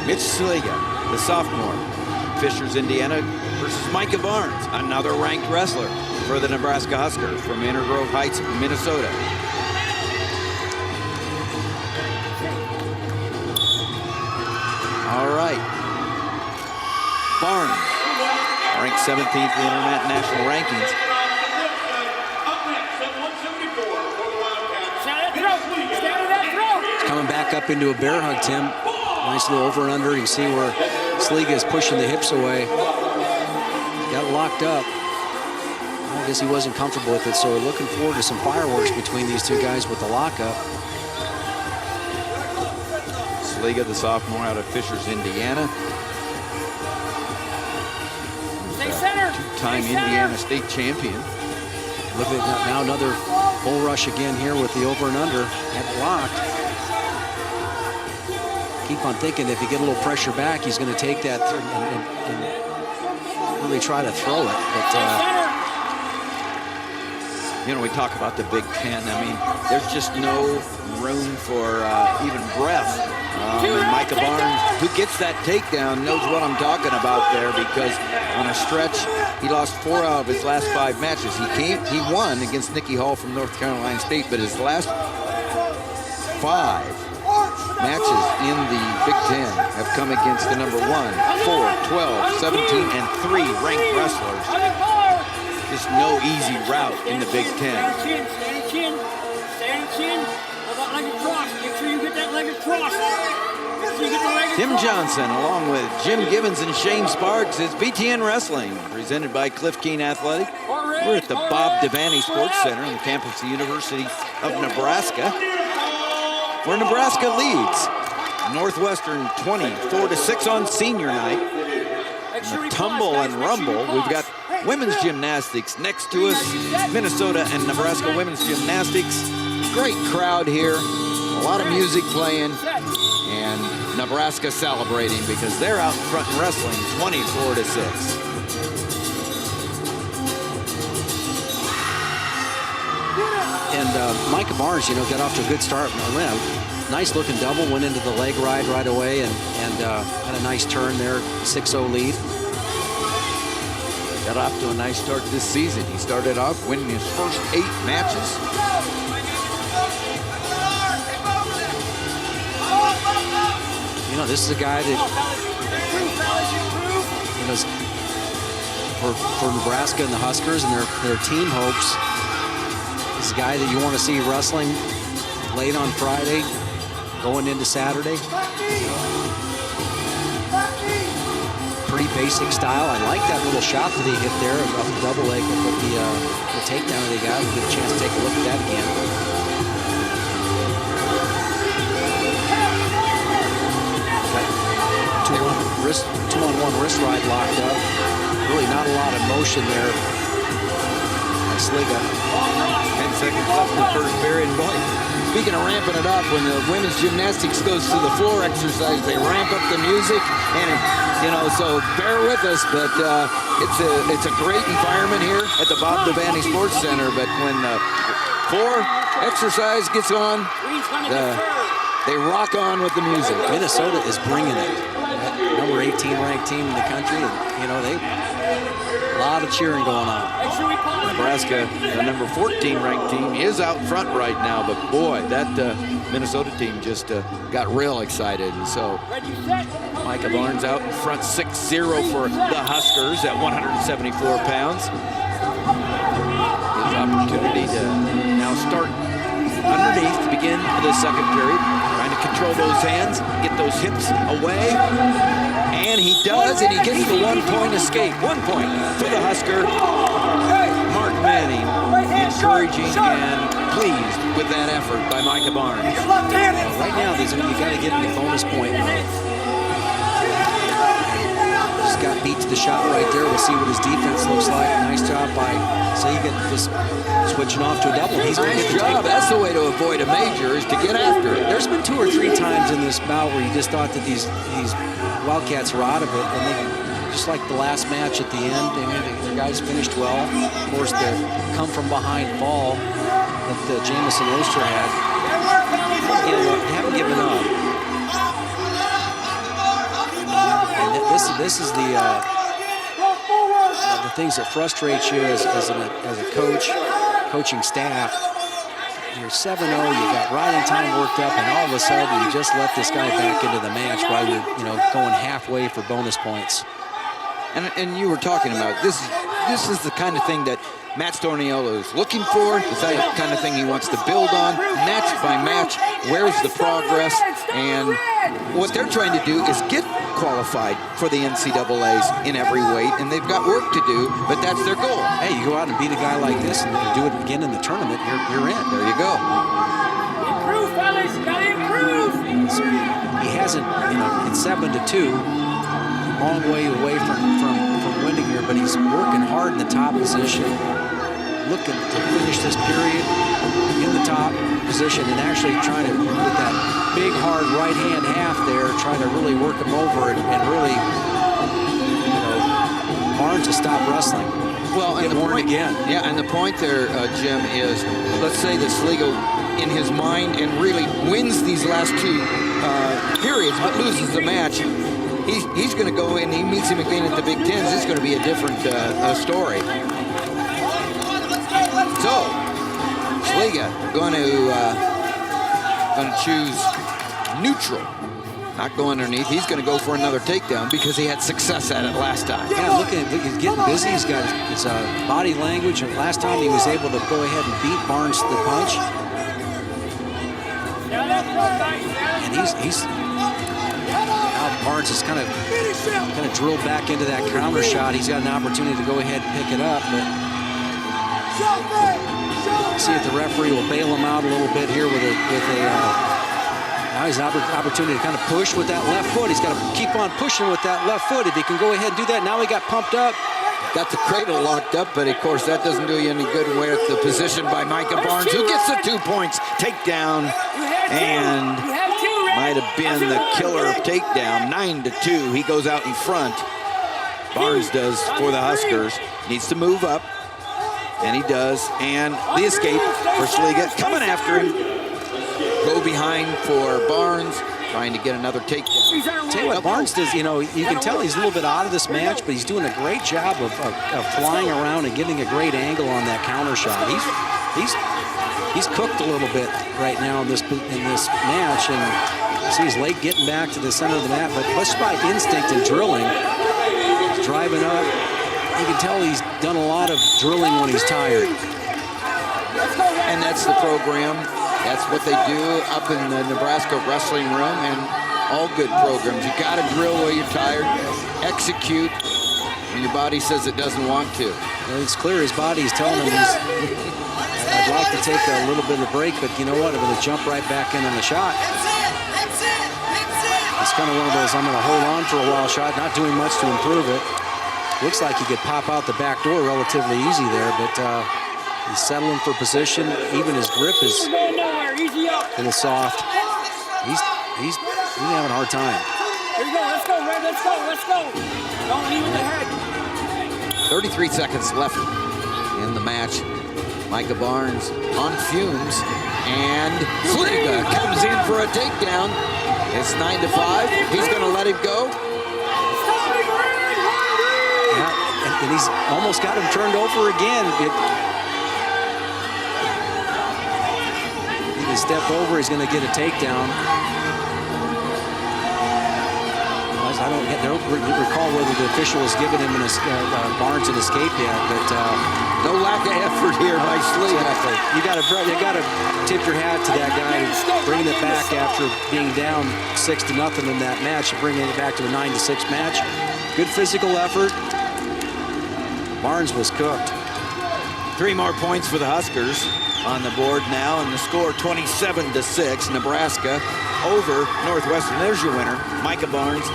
Mitch Sliga, the sophomore. Fishers, Indiana versus Micah Barnes, another ranked wrestler for the Nebraska Huskers from Inner Grove Heights, Minnesota. All right. Barnes, ranked 17th in the Internet National Rankings. He's coming back up into a bear hug, Tim. Nice little over and under. You can see where Sliga is pushing the hips away. Got locked up. I guess he wasn't comfortable with it, so we're looking forward to some fireworks between these two guys with the lockup. Sliga, the sophomore out of Fishers, Indiana. Two-time Indiana state champion. Look at that now, another bull rush again here with the over and under. That blocked. Keep on thinking if you get a little pressure back, he's going to take that and really try to throw it. But you know, we talk about the Big Ten. I mean, there's just no room for even breath. And Micah Barnes, who gets that takedown, knows what I'm talking about there, because on a stretch, he lost 4 out of his last 5 matches. He won against Nicky Hall from North Carolina State, but his last 5 matches in the Big Ten have come against the number 1, 4, 12, 17, and 3 ranked wrestlers. Just no easy route in the Big Ten. Tim Johnson, along with Jim Gibbons and Shane Sparks, is BTN Wrestling, presented by Cliff Keen Athletic. We're at the Bob Devaney Sports Center on the campus of the University of Nebraska, where Nebraska leads Northwestern 24-6 on senior night. In the tumble and rumble, we've got women's gymnastics next to us. Minnesota and Nebraska women's gymnastics. Great crowd here, a lot of music playing, and Nebraska celebrating because they're out in front and wrestling 24-6. And Micah Barnes, you know, got off to a good start. Nice looking double, went into the leg ride right away, and had a nice turn there, 6-0 lead. Got off to a nice start this season. He started off winning his first 8 matches. You know, this is a guy that, you know, for Nebraska and the Huskers and their team hopes. This is a guy that you want to see wrestling late on Friday, going into Saturday. Pretty basic style. I like that little shot that he hit there off the double leg, but the takedown that he got. We'll get a chance to take a look at that again. Two-on-one wrist ride locked up. Really not a lot of motion there by Sliga. 10 seconds left in the first period. Boy, speaking of ramping it up, when the women's gymnastics goes to the floor exercise, they ramp up the music, and you know, so bear with us. But it's a great environment here at the Bob Devaney Sports Center. But when the floor exercise gets on, they rock on with the music. Minnesota is bringing it. Number 18 ranked team in the country, and you know, a lot of cheering going on. Nebraska, the number 14 ranked team, is out front right now, but boy, that Minnesota team just got real excited. And so Micah Barnes out in front, 6-0 for the Huskers at 174 pounds. His opportunity to now start underneath to begin the second period, trying to control those hands, get those hips away, and he does, and he gets the 1-point escape. 1 point for the Husker. Mark Manning encouraging and pleased with that effort by Micah Barnes. Right now, you got to get him the bonus point. Just got beat to the shot right there. We'll see what his defense looks like. Nice job by Sliga, just switching off to a double. He's going to get the job. That's the way to avoid a major, is to get after it. There's been 2 or 3 times in this bout where you just thought that these Wildcats were out of it, and they, just like the last match at the end, I mean, the guys finished well. Of course, the come from behind fall that Jamison Oster had. They haven't given up. this is the things that frustrate you as a coach, coaching staff. You're 7-0, you got riding time worked up, and all of a sudden you just let this guy back into the match while you're going halfway for bonus points. And you were talking about this is the kind of thing that Matt Storniolo is looking for. It's the kind of thing he wants to build on, match by match. Where's the progress? And what they're trying to do is get qualified for the NCAAs in every weight, and they've got work to do, but that's their goal. Hey, you go out and beat a guy like this and do it again in the tournament, you're in. There you go. Improve, fellas, gotta improve. So he hasn't, it's 7-2, long way away from winning here, but he's working hard in the top position, looking to finish this period in the top position and actually trying to, with that big, hard right-hand half there, trying to really work him over and really, Barnes to stop wrestling. Well, and the point again. Yeah, and the point there, Jim, is let's say that Sliga, in his mind, and really wins these last two periods, but loses the match. He's going to go and he meets him again at the Big Tens. It's going to be a different story. So, Sliga going to choose neutral, not go underneath. He's going to go for another takedown because he had success at it last time. Yeah, look, he's getting busy. He's got his body language, and last time he was able to go ahead and beat Barnes to the punch. And he's now Barnes is kind of drilled back into that counter shot. He's got an opportunity to go ahead and pick it up, but see if the referee will bail him out a little bit here with a now he's an opportunity to kind of push with that left foot. He's got to keep on pushing with that left foot. If he can go ahead and do that, now he got pumped up. Got the cradle locked up, but of course that doesn't do you any good with the position by Micah Barnes, who gets the 2 points. Takedown, and might have been the killer takedown. 9-2. He goes out in front. Barnes does for the Huskers. Needs to move up, and he does. And the escape for Sliga coming after him. Go behind for Barnes, trying to get another takedown. Tell you what, Barnes does, you can tell he's a little bit out of this match, but he's doing a great job of flying around and getting a great angle on that counter shot. He's cooked a little bit right now in this match, and see his leg getting back to the center of the mat, but just by instinct and drilling, he's driving up. You can tell he's done a lot of drilling when he's tired. And that's the program. That's what they do up in the Nebraska wrestling room, and all good programs. You got to drill while you're tired, execute when your body says it doesn't want to. Well, it's clear his body is telling him I'd like to take a little bit of a break, but you know what? I'm going to jump right back in on the shot. It's kind of one of those I'm going to hold on for a while shot, not doing much to improve it. Looks like he could pop out the back door relatively easy there, but he's settling for position. Even his grip is a little soft. He's having a hard time. Here we go, let's go, Red, let's go. Don't leave with the head. 33 seconds left in the match. Micah Barnes on fumes, and Sliga comes in for a takedown. It's 9-5. He's going to let it go. Yeah, and he's almost got him turned over again. He step over, he's going to get a takedown. I don't recall whether the official has given him Barnes an escape yet, but no lack of effort here by Sliga. Exactly. You got to tip your hat to that guy bringing it back after being down 6-0 in that match, and bringing it back to a 9-6 match. Good physical effort. Barnes was cooked. 3 more points for the Huskers on the board now, and the score 27-6. Nebraska over Northwestern. There's your winner, Micah Barnes.